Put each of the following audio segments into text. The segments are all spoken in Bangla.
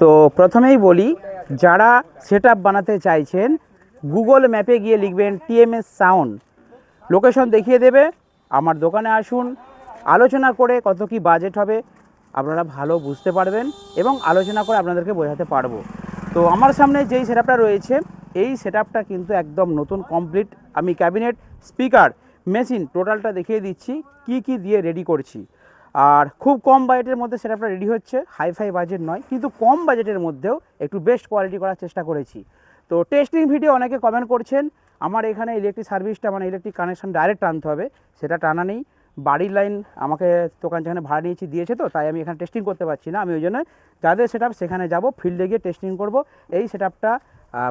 তো প্রথমেই বলি, যারা সেটআপ বানাতে চাইছেন গুগল ম্যাপে গিয়ে লিখবেন টিএমএস সাউন্ড, লোকেশন দেখিয়ে দেবে। আমার দোকানে আসুন, আলোচনা করে কত কি বাজেট হবে আপনারা ভালো বুঝতে পারবেন এবং আলোচনা করে আপনাদেরকে বোঝাতে পারবো। তো আমার সামনে যেই সেটআপটা রয়েছে এই সেটআপটা কিন্তু একদম নতুন কমপ্লিট। আমি ক্যাবিনেট, স্পিকার, মেশিন টোটালটা দেখিয়ে দিচ্ছি কি কি দিয়ে রেডি করছি। আর খুব কম বাজেটের মধ্যে সেটআপটা রেডি হচ্ছে, হাইফাই বাজেট নয়, কিন্তু কম বাজেটের মধ্যেও একটু বেস্ট কোয়ালিটি করার চেষ্টা করেছি। তো টেস্টিং ভিডিও অনেকে কমেন্ট করছেন, আমার এখানে ইলেকট্রিক সার্ভিসটা মানে ইলেকট্রিক কানেকশন ডাইরেক্ট টানতে হবে, সেটা টানা নেই। বাড়ির লাইন আমাকে দোকান যেখানে ভাড়া নিয়েছি দিয়েছে, তো তাই আমি এখানে টেস্টিং করতে পারছি না। আমি ওই জন্য যাদের সেটআপ সেখানে যাব, ফিল্ডে গিয়ে টেস্টিং করব। এই সেটআপটা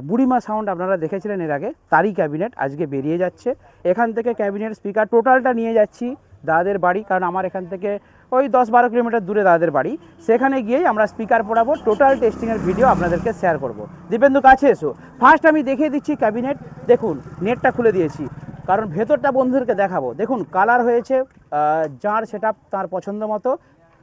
বুড়িমা সাউন্ড আপনারা দেখেছিলেন এর আগে, তারই ক্যাবিনেট আজকে বেরিয়ে যাচ্ছে। এখান থেকে ক্যাবিনেট, স্পিকার টোটালটা নিয়ে যাচ্ছি দাদাদের বাড়ি, কারণ আমার এখান থেকে ওই 10-12 কিলোমিটার দূরে দাদাদের বাড়ি। সেখানে গিয়েই আমরা স্পিকার পড়াবো, টোটাল টেস্টিংয়ের ভিডিও আপনাদেরকে শেয়ার করব। দীপেন্দু কাছে এসো। ফার্স্ট আমি দেখিয়ে দিচ্ছি ক্যাবিনেট। দেখুন নেটটা খুলে দিয়েছি কারণ ভেতরটা বন্ধুদেরকে দেখাবো। দেখুন কালার হয়েছে যার সেটআপ তার পছন্দ মতো।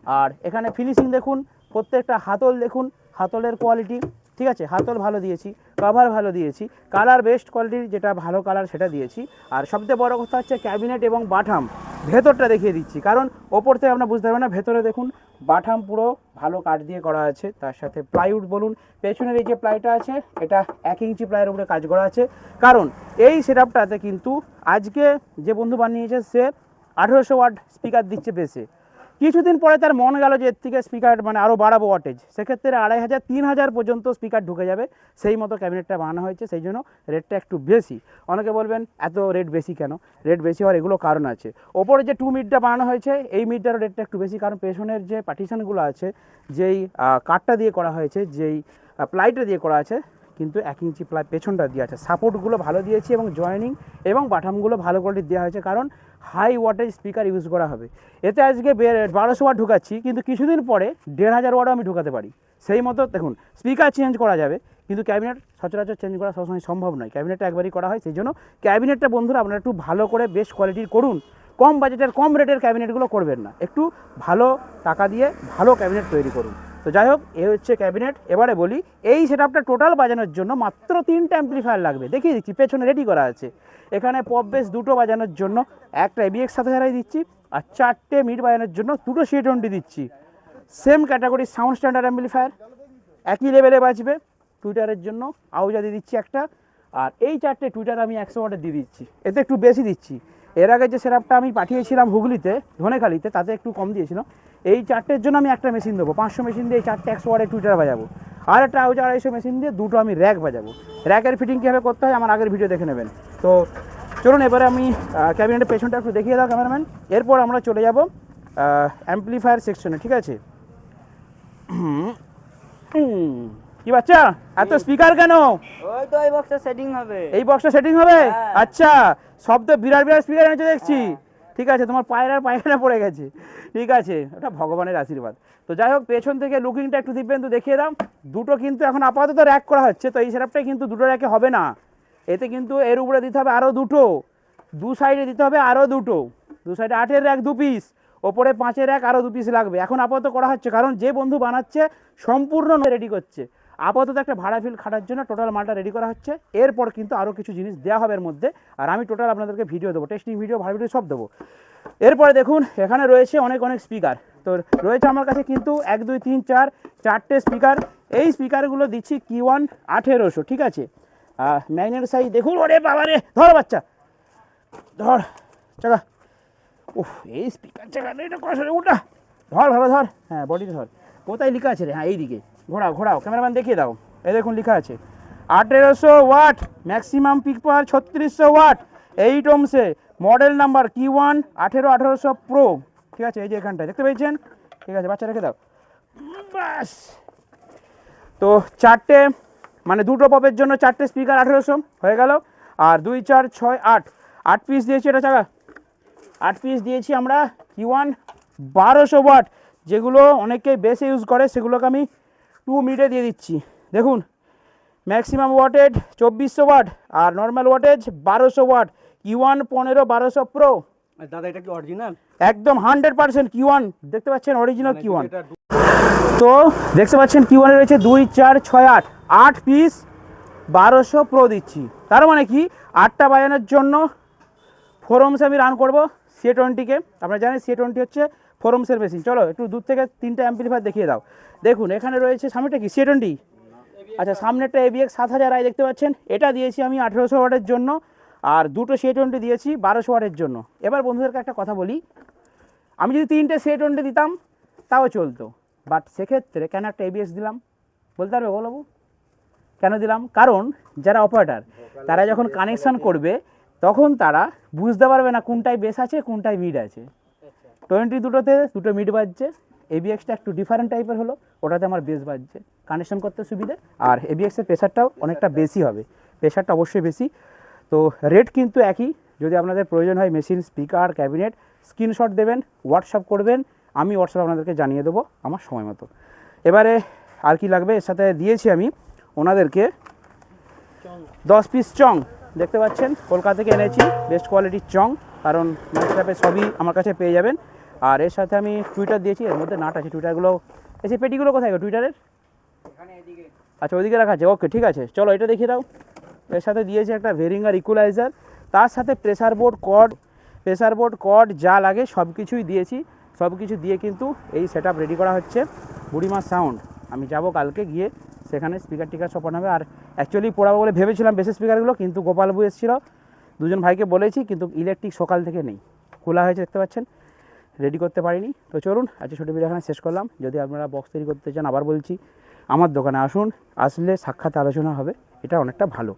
আর এখানে ফিনিশিং দেখুন, প্রত্যেকটা হাতল দেখুন, হাতলের কোয়ালিটি ঠিক আছে, হাতল ভালো দিয়েছি, কভার ভালো দিয়েছি, কালার বেস্ট কোয়ালিটির যেটা ভালো কালার সেটা দিয়েছি। আর সবথেকে বড় কথা হচ্ছে ক্যাবিনেট এবং বাটাম ভেতরটা দেখিয়ে দিচ্ছি, কারণ ওপর থেকে আপনারা বুঝতে পারবেন না। ভেতরে দেখুন বাটাম পুরো ভালো কাঠ দিয়ে করা আছে, তার সাথে প্লাইউড বলুন, পেছনের এই যে প্লাইটা আছে এটা 1 ইঞ্চি প্লাইয়ের উপরে কাজ করা আছে। কারণ এই সেটআপটাতে কিন্তু আজকে যে বন্ধু বানিয়েছে সে 1800 ওয়াট স্পিকার দিচ্ছে বেসে। কিছুদিন পরে তার মন গেল যে এর থেকে স্পিকার মানে আরও বাড়াবো ওয়াটেজ, সেক্ষেত্রে 2500-3000 পর্যন্ত স্পিকার ঢুকে যাবে। সেই মতো ক্যাবিনেটটা বানানো হয়েছে, সেই জন্য রেটটা একটু বেশি। অনেকে বলবেন এত রেট বেশি কেন? রেট বেশি হওয়ার এগুলো কারণ আছে। ওপরে যে 2 মিডটা বানানো হয়েছে এই মিডটারও রেটটা একটু বেশি, কারণ পেছনের যে পার্টিশনগুলো আছে, যেই কাঠটা দিয়ে করা হয়েছে, যেই প্লাইটা দিয়ে করা আছে, কিন্তু 1 ইঞ্চি প্লাই পেছনটা দিয়ে আছে। সাপোর্টগুলো ভালো দিয়েছি এবং জয়েনিং এবং বাটামগুলো ভালো কোয়ালিটির দেওয়া হয়েছে, কারণ হাই ওয়াটেজ স্পিকার ইউজ করা হবে। এতে আজকে 1200 ওয়াট ঢুকাচ্ছি, কিন্তু কিছুদিন পরে 1500 ওয়াটও আমি ঢুকাতে পারি। সেই মতো দেখুন স্পিকার চেঞ্জ করা যাবে, কিন্তু ক্যাবিনেট সচরাচর চেঞ্জ করা সবসময় সম্ভব নয়। ক্যাবিনেটটা একবারই করা হয়, সেই জন্য ক্যাবিনেটটা বন্ধুরা আপনারা একটু ভালো করে বেস্ট কোয়ালিটির করুন। কম বাজেটের কম রেটের ক্যাবিনেটগুলো করবেন না, একটু ভালো টাকা দিয়ে ভালো ক্যাবিনেট তৈরি করুন। তো যাই হোক, এ হচ্ছে ক্যাবিনেট। এবারে বলি, এই সেটআপটা টোটাল বাজানোর জন্য মাত্র 3টা অ্যাম্পলিফায়ার লাগবে, দেখিয়ে দিচ্ছি। পেছনে রেডি করা আছে। এখানে পপ বেস 2টো বাজানোর জন্য একটা ABX 7000 দিচ্ছি, আর 4টে মিড বাজানোর জন্য 2টো C20 দিচ্ছি। Same category sound standard amplifier, একই লেভেলে বাজবে। টুইটারের জন্য আউজা দিয়ে দিচ্ছি একটা, আর এই 4টে টুইটার আমি 100 ওয়াটের দিয়ে দিচ্ছি, এতে একটু বেশি দিচ্ছি। এর আগে যে সেটআপটা আমি পাঠিয়েছিলাম হুগলিতে, ধনেখালিতে, তাতে একটু কম দিয়েছিলাম। এই 4টের জন্য আমি একটা মেশিন দেবো, 500 মেশিন দিয়ে এই 4টে 100 ওয়াটের টুইটার বাজাবো। আর একটা আউজা 250 মেশিন দিয়ে 2টো আমি র্যাক বাজাবো। র্যাকের ফিটিং কীভাবে করতে হয় আমার আগের ভিডিও দেখে নেবেন। তো চলুন এবারে আমি ক্যাবিনেটের পেছনটা একটু দেখিয়ে দাও ক্যামেরাম্যান। এরপর আমরা চলে যাব অ্যাম্পলিফায়ার সেকশনে, ঠিক আছে? কি বাচ্চা, এত স্পিকার কেন? ওই তো এই বক্সটা সেটিং হবে। এই বক্সটা সেটিং হবে? আচ্ছা, শব্দ বিরাট বিরাট স্পিকার এনেছে দেখছি। ঠিক আছে, তোমার পায়খানা পড়ে গেছে। ঠিক আছে, ওটা ভগবানের আশীর্বাদ। তো যাই হোক, পেছন থেকে লুকিংটা একটু দিবেন, তো দেখিয়ে দাও। 2টো কিন্তু এখন আপাতত র্যাক করা হচ্ছে, তো এই সেটআপটাই কিন্তু 2টো র্যাকে হবে না। এতে কিন্তু এর উপরে দিতে হবে আরও 2টো, 2 সাইডে দিতে হবে আরও 2টো, 2 সাইডে 8-এর র্যাক 2 পিস, ওপরে 5-এর র্যাক আরও 2 পিস লাগবে। এখন আপাতত করা হচ্ছে, কারণ যে বন্ধু বানাচ্ছে সম্পূর্ণ রেডি করছে। আপাতত একটা ভাড়া ফিল খাটার জন্য টোটাল মালটা রেডি করা হচ্ছে। এরপর কিন্তু আরও কিছু জিনিস দেওয়া হবে এর মধ্যে, আর আমি টোটাল আপনাদেরকে ভিডিও দেবো, টেস্টিং ভিডিও, ভাড়া ভিডিও সব দেবো। এরপরে দেখুন এখানে রয়েছে অনেক স্পিকার। তো রয়েছে আমার কাছে কিন্তু 1, 2, 3, 4টে স্পিকার। এই স্পিকারগুলো দিচ্ছি Q1 1800, ঠিক আছে? ম্যাগনেট সাইজ দেখুন, ওরে বাবা রে, ধর বাচ্চা, ধর চাকা। উফ, এই স্পিকার চাকা এটা কষে ওটা, ধর ভালো ধর, হ্যাঁ বডিতে ধর। কোথায় লেখা আছে রে? হ্যাঁ এইদিকে ঘোরাও ক্যামেরাম্যান, দেখিয়ে দাও। এই দেখুন লেখা আছে 1800 watt, maximum peak power 3600 watt, 8 ohmsে, মডেল নাম্বার Q1 1800 প্রো, ঠিক আছে? এই যে এখানটায় দেখতে পেয়েছেন, ঠিক আছে? বাচ্চা রেখে দাও বাস। তো 4টে মানে 2টো পপের জন্য 4টে স্পিকার 1800 হয়ে গেল। আর 2, 4, 6, 8 পিস দিয়েছি। এটা চাকা 8 পিস দিয়েছি আমরা Q1 1200 ওয়াট, যেগুলো অনেকে বেশি ইউজ করে, সেগুলোকে আমি 2 মিডে দিয়ে দিচ্ছি। দেখুন ম্যাক্সিমাম ওয়াটেজ 2400 ওয়াট আর normal wattage 1200 watt, Q1 15-1200 pro. দাদা এটা কি অরিজিনাল? একদম 100% Q1, দেখতে পাচ্ছেন অরিজিনাল Q1। তো দেখতে পাচ্ছেন Q1 এ রয়েছে 2 4 6 8 8 পিস 1200 প্রো দিচ্ছি। তার মানে কি 8টা বাজানোর জন্য 4 ohms আমি রান করবো C20-কে। আপনারা জানেন C20 হচ্ছে 4 ohms-এর মেশিন। চলো একটু দূর থেকে 3টা অ্যাম্পলিফায়ার দেখিয়ে দাও। দেখুন এখানে রয়েছে, সামনেটা কি C20? আচ্ছা, সামনেটা ABX 7000i দেখতে পাচ্ছেন, এটা দিয়েছি আমি 1800 ওয়াটের জন্য, আর দুটো C20 দিয়েছি 1200 ওয়াটের জন্য। এবার বন্ধুদেরকে একটা কথা বলি, আমি যদি 3টে C20 দিতাম তাও চলতো, বাট সেক্ষেত্রে কেন একটা ABX দিলাম বলতে পারবে বলবো কেন দিলাম? কারণ যারা অপারেটার তারা যখন কানেকশান করবে তখন তারা বুঝতে পারবে না কোনটায় বেস আছে কোনটায় মিড আছে। 20 দুটোতে দুটো মিড বাজছে, ABX-টা একটু ডিফারেন্ট টাইপের হলো, ওটাতে আমার বেস বাজছে, কানেকশন করতে সুবিধে। আর ABX-এর প্রেশারটাও অনেকটা বেশি হবে, প্রেশারটা অবশ্যই বেশি। তো রেট কিন্তু একই। যদি আপনাদের প্রয়োজন হয় মেশিন, স্পিকার, ক্যাবিনেট, স্ক্রিনশট দেবেন, হোয়াটসঅ্যাপ করবেন, আমি হোয়াটসঅ্যাপ আপনাদেরকে জানিয়ে দেবো আমার সময় মতো। এবারে আর কি লাগবে, এর সাথে দিয়েছি আমি ওনাদেরকে 10 পিস চং, দেখতে পাচ্ছেন কলকাতা থেকে এনেছি, বেস্ট কোয়ালিটির চং, কারণ ম্যাক্সট্র্যাপে সবই আমার কাছে পেয়ে যাবেন। আর এর সাথে আমি টুইটার দিয়েছি, এর মধ্যে নাট আছে, টুইটারগুলো এসে পেটিগুলো কোথায় গো টুইটারের? আচ্ছা ওইদিকে রাখা আছে, ওকে ঠিক আছে। চলো এটা দেখিয়ে দাও। এর সাথে দিয়েছি একটা ভেরিঙ্গার ইকুয়ালাইজার, তার সাথে প্রেসার বোর্ড কর্ড যা লাগে সব কিছুই দিয়েছি। সব কিছু দিয়ে কিন্তু এই সেট আপ রেডি করা হচ্ছে। বুড়িমা সাউন্ড আমি যাব কালকে, গিয়ে সেখানে স্পিকার টিকার সব বানাবে। আর অ্যাকচুয়ালি পড়াবো বলে ভেবেছিলাম বেসিক স্পিকারগুলো, কিন্তু গোপালবাবু এসেছিলো, দুজন ভাইকে বলেছি, কিন্তু ইলেকট্রিক সকাল থেকে নেই, খোলা হয়েছে দেখতে পাচ্ছেন, রেডি করতে পারিনি। তো চলুন আজকে ছোটো ভিডিও এখানে শেষ করলাম। যদি আপনারা বক্স তৈরি করতে চান, আবার বলছি আমার দোকানে আসুন, আসলে সাক্ষাৎ আলোচনা হবে, এটা অনেকটা ভালো।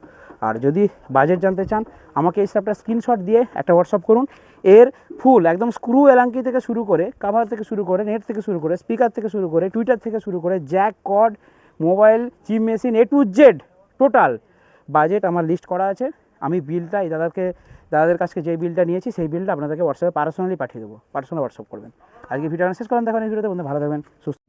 আর যদি বাজেট জানতে চান, আমাকে এই সবটা স্ক্রিনশট দিয়ে একটা হোয়াটসঅ্যাপ করুন। এর ফুল একদম স্ক্রু এলাঙ্কি থেকে শুরু করে, কাভার থেকে শুরু করে, নেট থেকে শুরু করে, স্পিকার থেকে শুরু করে, টুইটার থেকে শুরু করে, jack, cord, mobile, chip machine, A to Z total budget আমার লিস্ট করা আছে। আমি বিলটা এই দাদাদের কাছে যে বিলটা নিয়েছি সেই বিলটা আপনাদেরকে হোয়াটসঅ্যাপে পার্সোনালি পাঠিয়ে দেবো, পার্সোনাল হোয়াটসঅ্যাপ করবেন। আজকে ভিডিওটা শেষ করলাম, দেখুন এই ভিডিওতে বন্ধু ভালো থাকবেন, সুস্থ।